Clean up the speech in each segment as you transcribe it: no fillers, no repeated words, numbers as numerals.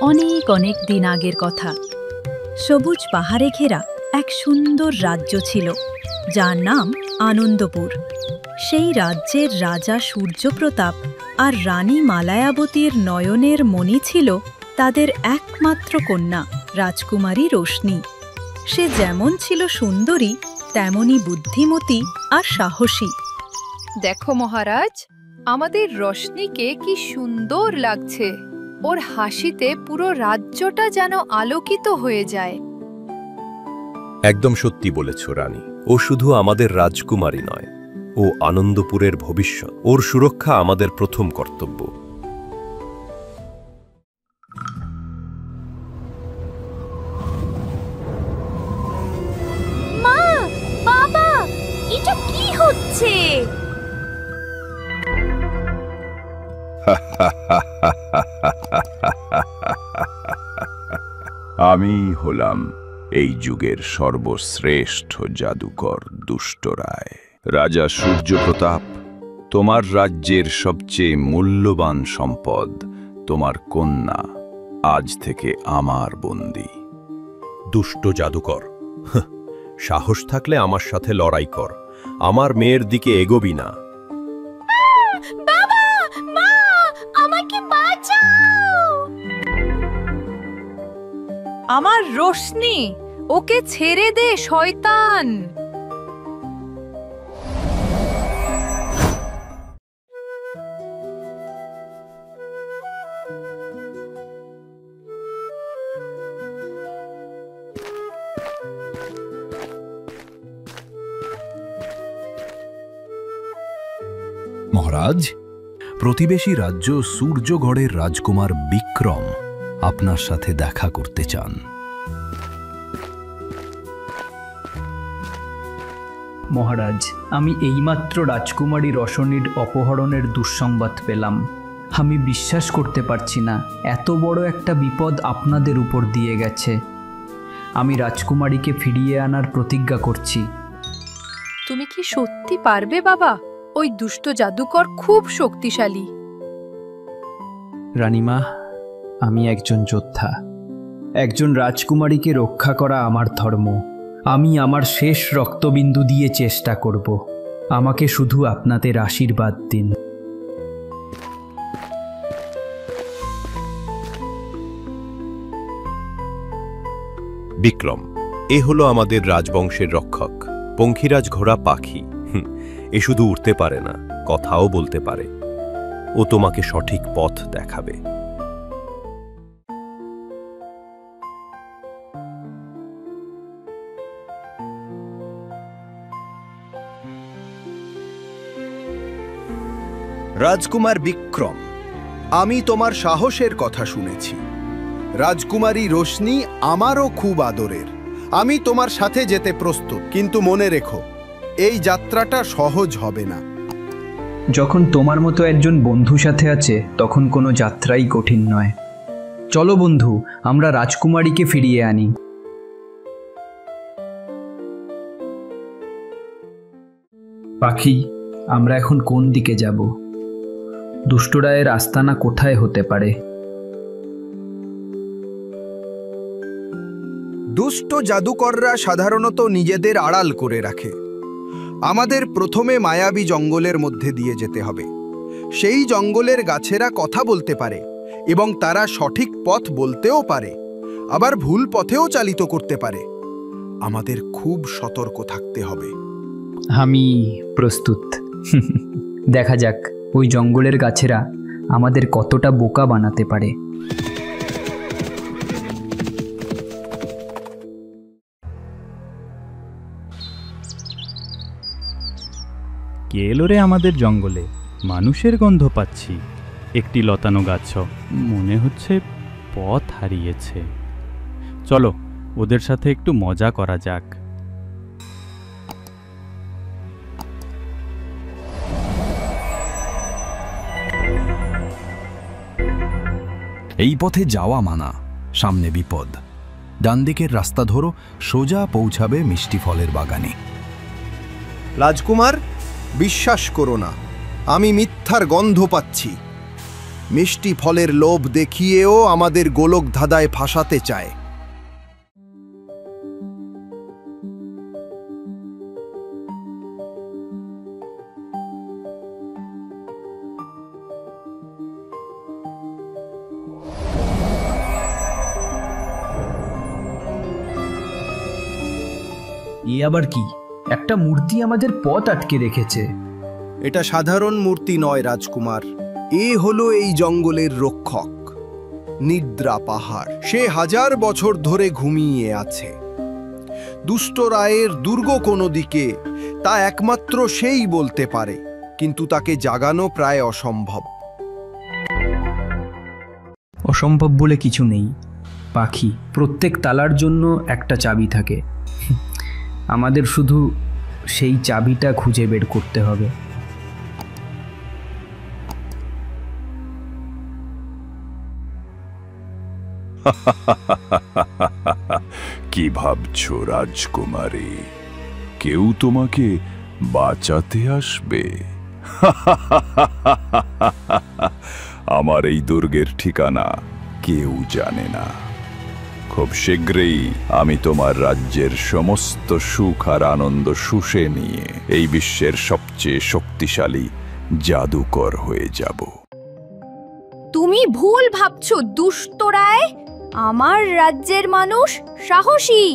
অনেক অনেক দিন আগের কথা। সবুজ পাহাড়ে ঘেরা এক সুন্দর রাজ্য ছিল, যার নাম আনন্দপুর। সেই রাজ্যের রাজা সূর্যপ্রতাপ আর রানী মালায়াবতীর নয়নের মণি ছিল তাদের একমাত্র কন্যা, রাজকুমারী রোশনি। সে যেমন ছিল সুন্দরী, তেমনি বুদ্ধিমতী আর সাহসী। দেখো মহারাজ, আমাদের রোশনিকে কি সুন্দর লাগছে। ওর হাসিতে পুরো রাজ্যটা যেন আলোকিত হয়ে যায়। একদম সত্যি বলেছ রানী। ও শুধু আমাদের রাজকুমারী নয়, ও আনন্দপুরের ভবিষ্যৎ। ওর সুরক্ষা আমাদের প্রথম কর্তব্য। মা, বাবা, এটা কি হচ্ছে? আমি হলাম এই যুগের সর্বশ্রেষ্ঠ জাদুকর দুষ্টরায়। রাজা সূর্যপ্রতাপ, তোমার রাজ্যের সবচেয়ে মূল্যবান সম্পদ তোমার কন্যা আজ থেকে আমার বন্দী। দুষ্ট জাদুকর, সাহস থাকলে আমার সাথে লড়াই কর, আমার মেয়ের দিকে এগোবি না। বাবা, মা, আমাকে বাঁচাও! আমার রোশনি, ওকে ছেড়ে দে শয়তান! মহারাজ, প্রতিবেশী রাজ্য সূর্যগড়ের রাজকুমার বিক্রম আপনার সাথে দেখা করতে চান। মহারাজ, আমি এইমাত্র রাজকুমারী রোশনির অপহরণের দুঃসংবাদ পেলাম। আমি বিশ্বাস করতে পারছি না, এত বড় একটা বিপদ আপনাদের উপর দিয়ে গেছে। আমি রাজকুমারীকে ফিরিয়ে আনার প্রতিজ্ঞা করছি। তুমি কি সত্যি পারবে বাবা? ওই দুষ্ট জাদুকর খুব শক্তিশালী। রানীমা, আমি একজন যোদ্ধা। একজন রাজকুমারীকে রক্ষা করা আমার ধর্ম। আমি আমার শেষ রক্তবিন্দু দিয়ে চেষ্টা করব। আমাকে শুধু আপনাদের আশীর্বাদ দিন। বিক্রম, এ হলো আমাদের রাজবংশের রক্ষক, পঙ্খিরাজ ঘোড়া পাখি। এ শুধু উড়তে পারে না, কথাও বলতে পারে। ও তোমাকে সঠিক পথ দেখাবে। রাজকুমার বিক্রম, আমি তোমার সাহসের কথা শুনেছি। রাজকুমারী রোশনি আমারও খুব আদরের। আমি তোমার সাথে যেতে প্রস্তুত, কিন্তু মনে রেখো, এই যাত্রাটা সহজ হবে না। যখন তোমার মতো একজন বন্ধু সাথে আছে, তখন কোনো যাত্রাই কঠিন নয়। চলো বন্ধু, আমরা রাজকুমারীকে ফিরিয়ে আনি। পাখি, আমরা এখন কোন দিকে যাব? দুষ্টরায়ের আস্তানা কোথায় হতে পারে? দুষ্ট জাদুকররা সাধারণত নিজেদের আড়াল করে রাখে। আমাদের প্রথমে মায়াবী জঙ্গলের মধ্যে দিয়ে যেতে হবে। সেই জঙ্গলের গাছেরা কথা বলতে পারে এবং তারা সঠিক পথ বলতেও পারে, আবার ভুল পথেও চালিত করতে পারে। আমাদের খুব সতর্ক থাকতে হবে। আমি প্রস্তুত। দেখা যাক ওই জঙ্গলের গাছেরা আমাদের কতটা বোকা বানাতে পারে। কে এলো রে আমাদের জঙ্গলে? মানুষের গন্ধ পাচ্ছি। একটি লতানো গাছ, মনে হচ্ছে পথ হারিয়েছে। চলো, ওদের সাথে একটু মজা করা যাক। এই পথে যাওয়া মানা, সামনে বিপদ। ডান দিকের রাস্তা ধরো, সোজা পৌঁছাবে মিষ্টি ফলের বাগানে। রাজকুমার, বিশ্বাস করো না, আমি মিথ্যার গন্ধ পাচ্ছি। মিষ্টি ফলের লোভ দেখিয়েও আমাদের গোলক ধাঁধায় ফাঁসাতে চায়। এ আবার কি? একটা মূর্তি আমাদের পথ আটকে রেখেছে। এটা সাধারণ মূর্তি নয় রাজকুমার, এ হলো এই জঙ্গলের রক্ষক, নিদ্রা পাহাড়। সে 1000 বছর ধরে ঘুমিয়ে আছে। দুষ্ট রায়ের দুর্গ কোনো দিকে তা একমাত্র সেই বলতে পারে, কিন্তু তাকে জাগানো প্রায় অসম্ভব। অসম্ভব বলে কিছু নেই পাখি, প্রত্যেক তালার জন্য একটা চাবি থাকে। আমাদের শুধু সেই চাবিটা খুঁজে বের করতে হবে। কি ভাবছো রাজকুমারী? কেউ তোমাকে বাঁচাতে আসবে? আমার এই দুর্গের ঠিকানা কেউ জানে না। খুব শীঘ্রই আমি তোমার রাজ্যের সমস্ত সুখ আর আনন্দ শুষে নিয়ে এই বিশ্বের সবচেয়ে শক্তিশালী জাদুকর হয়ে যাব। তুমি ভুল ভাবছো দুষ্ট রায়। আমার রাজ্যের মানুষ সাহসী।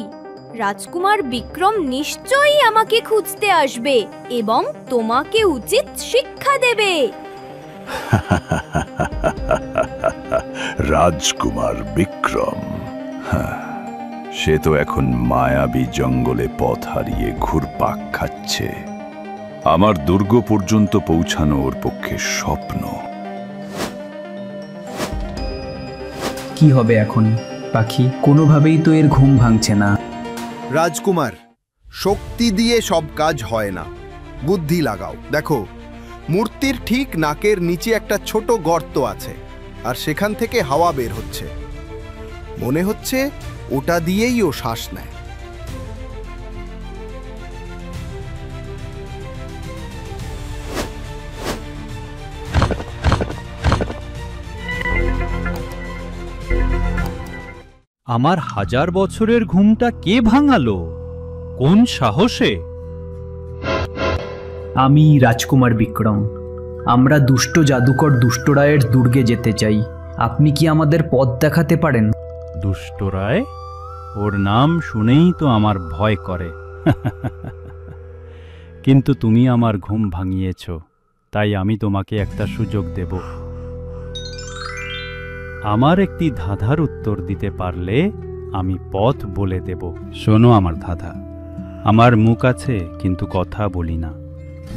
রাজকুমার বিক্রম নিশ্চয়ই আমাকে খুঁজতে আসবে এবং তোমাকে উচিত শিক্ষা দেবে। রাজকুমার বিক্রম, সে তো এখন মায়াবী জঙ্গলে পথ হারিয়ে ঘুরপাক খাচ্ছে। আমার দুর্গ পর্যন্ত পৌঁছানো ওর পক্ষে স্বপ্ন। কি হবে এখন পাখি? কোনোভাবেই তো এর ঘুম ভাঙছে না। রাজকুমার, শক্তি দিয়ে সব কাজ হয় না, বুদ্ধি লাগাও। দেখো, মূর্তির ঠিক নাকের নিচে একটা ছোট গর্ত আছে, আর সেখান থেকে হাওয়া বের হচ্ছে। মনে হচ্ছে ওটা দিয়েই ও শ্বাস নেয়। আমার 1000 বছরের ঘুমটা কে ভাঙালো? কোন সাহসে? আমি রাজকুমার বিক্রম। আমরা দুষ্ট জাদুকর দুষ্টরায়ের দুর্গে যেতে চাই। আপনি কি আমাদের পথ দেখাতে পারেন? দুষ্টরায়? ওর নাম শুনেই তো আমার ভয় করে। কিন্তু তুমি আমার ঘুম ভাঙিয়েছ, তাই আমি তোমাকে একটা সুযোগ দেব। আমার একটি ধাঁধার উত্তর দিতে পারলে আমি পথ বলে দেব। শোনো আমার ধাঁধা। আমার মুখ আছে কিন্তু কথা বলি না,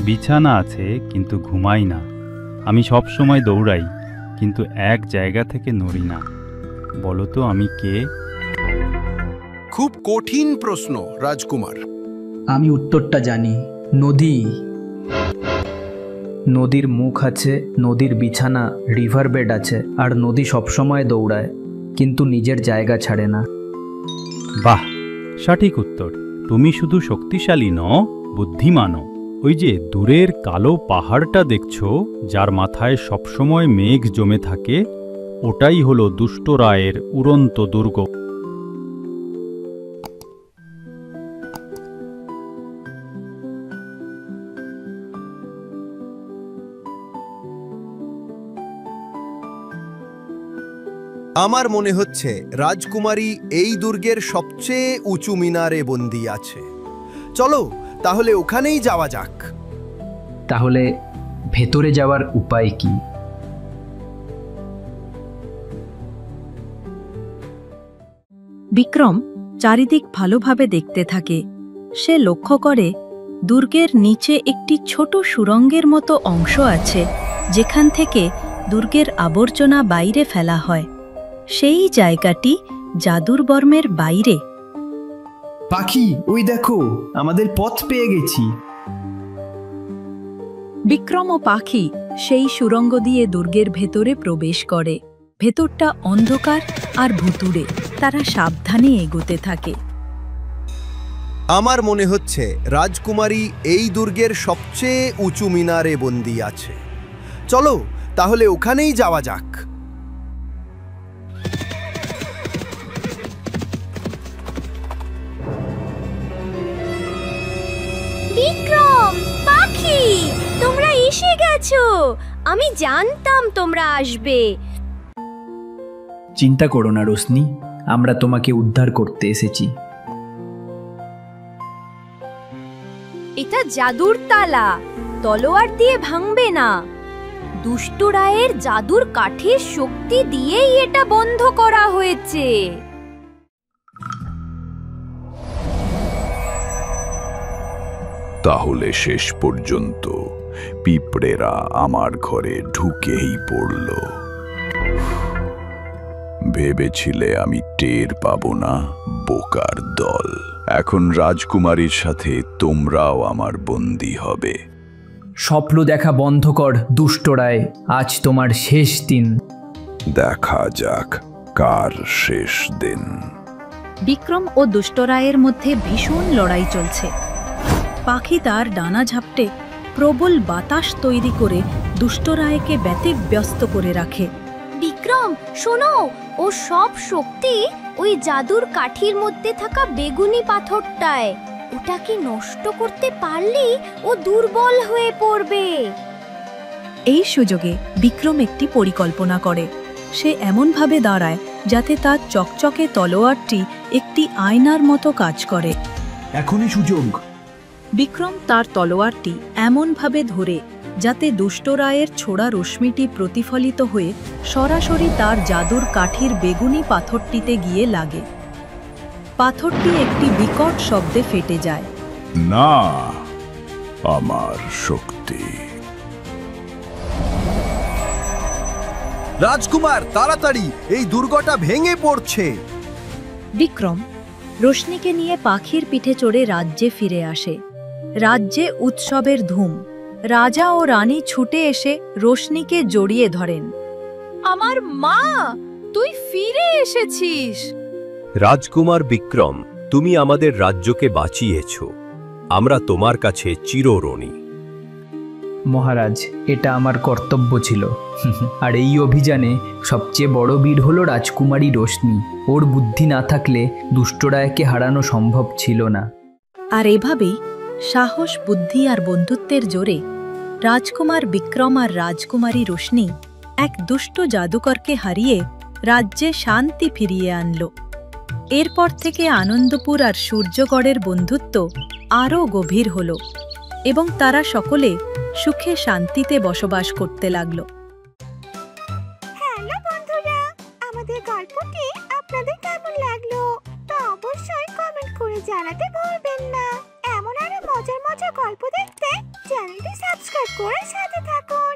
বিছানা আছে কিন্তু ঘুমাই না, আমি সব সময় দৌড়াই কিন্তু এক জায়গা থেকে নড়ি না। বলো তো আমি কে? খুব কঠিন প্রশ্ন রাজকুমার। আমি উত্তরটা জানি। নদী। নদীর মুখ আছে, নদীর বিছানা, রিভার বেড আছে, আর নদী সবসময় দৌড়ায় কিন্তু নিজের জায়গা ছাড়ে না। বাহ, সঠিক উত্তর। তুমি শুধু শক্তিশালী নও, বুদ্ধিমানও। ওই যে দূরের কালো পাহাড়টা দেখছো, যার মাথায় সবসময় মেঘ জমে থাকে, ওটাই হলো দুষ্টরায়ের উড়ন্ত দুর্গ। আমার মনে হচ্ছে রাজকুমারী এই দুর্গের সবচেয়ে উঁচু মিনারে বন্দী আছে। চলো তাহলে ওখানেই যাওয়া যাক। তাহলে ভেতরে যাওয়ার উপায় কি? বিক্রম চারিদিক ভালোভাবে দেখতে থাকে। সে লক্ষ্য করে দুর্গের নিচে একটি ছোট সুড়ঙ্গের মতো অংশ আছে, যেখান থেকে দুর্গের আবর্জনা বাইরে ফেলা হয়। সেই জায়গাটি জাদুর বর্মের বাইরে। পাখি, ওই দেখো, আমাদের পথ পেয়ে গেছি। বিক্রম ও পাখি সেই সুড়ঙ্গ দিয়ে দুর্গের ভেতরে প্রবেশ করে। ভেতরটা অন্ধকার আর ভুতুড়ে। তারা সাবধানে এগোতে থাকে। আমার মনে হচ্ছে রাজকুমারী এই দুর্গের সবচেয়ে উঁচু মিনারে বন্দী আছে। চলো তাহলে ওখানেই যাওয়া যাক। বিক্রম, পাখি, তোমরা এসে গেছো। আমি জানতাম তোমরা আসবে। চিন্তা করো না রোশনি, আমরা তোমাকে উদ্ধার করতে এসেছি। এটা জাদুর তালা, তলোয়ার দিয়ে ভাঙবে না। দুষ্ট রায়ের জাদুর কাঠের শক্তি দিয়েই এটা বন্ধ করা হয়েছে। তাহলে শেষ পর্যন্ত পিঁপড়েরা আমার ঘরে ঢুকেই পড়ল। ভেবেছিলে আমি টের পাবো না? বোকার দল। এখন রাজকুমারীর সাথে তোমরাও আমার বন্দী হবে। স্বপ্ন দেখা বন্ধ কর দুষ্ট রায়, আজ তোমার শেষ দিন। দেখা যাক কার শেষ দিন। বিক্রম ও দুষ্টরায়ের মধ্যে ভীষণ লড়াই চলছে। পাখি তার ডানা ঝাপটে প্রবল বাতাস তৈরি করে দুষ্টরায়কে ব্যতিব্যস্ত করে রাখে। বিক্রম শোনো, ও সব শক্তি ওই জাদুর কাঠির মধ্যে থাকা বেগুনি পাথরটায়। ওটাকে নষ্ট করতে পারলেই ও দুর্বল হয়ে পড়বে। এই সুযোগে বিক্রম একটি পরিকল্পনা করে। সে এমনভাবে দাঁড়ায় যাতে তার চকচকে তলোয়ারটি একটি আয়নার মতো কাজ করে। এখনই সুযোগ। বিক্রম তার তলোয়ারটি এমনভাবে ধরে যাতে দুষ্টরায়ের ছোড়া রশ্মিটি প্রতিফলিত হয়ে সরাসরি তার জাদুর কাঠির বেগুনি পাথরটিতে গিয়ে লাগে। পাথরটি একটি বিকট শব্দে ফেটে যায়। না, আমার শক্তি। রাজকুমার, তাড়াতাড়ি, এই দুর্গটা ভেঙে পড়ছে। বিক্রম রোশনিকে নিয়ে পাখির পিঠে চড়ে রাজ্যে ফিরে আসে। রাজ্যে উৎসবের ধুম। রাজা ও রানী ছুটে এসে রোশনিকে জড়িয়ে ধরেন। আমার মা, তুই ফিরে এসেছিস। রাজকুমার বিক্রম, তুমি আমাদের রাজ্যকে বাঁচিয়েছ। আমরা তোমার কাছে চিরঋণী। মহারাজ, এটা আমার কর্তব্য ছিল। আর এই অভিযানে সবচেয়ে বড় বীর হলো রাজকুমারী রোশনি। ওর বুদ্ধি না থাকলে দুষ্টরায়কে হারানো সম্ভব ছিল না। আর এভাবেই সাহস, বুদ্ধি আর বন্ধুত্বের জোরে রাজকুমার বিক্রম আর রাজকুমারী রোশনি এক দুষ্ট জাদুকরকে হারিয়ে রাজ্যে শান্তি ফিরিয়ে আনল। এরপর থেকে আনন্দপুর আর সূর্যগড়ের বন্ধুত্ব আরও গভীর হল এবং তারা সকলে সুখে শান্তিতে বসবাস করতে লাগল। হ্যালো বন্ধুরা, আমাদের গল্পটি আপনাদের কেমন লাগলো তা অবশ্যই কমেন্ট করে জানাতে ভুলবেন না। এমন আরো মজার মজার গল্প দেখতে চ্যানেলটি সাবস্ক্রাইব করে সাথে থাকুন।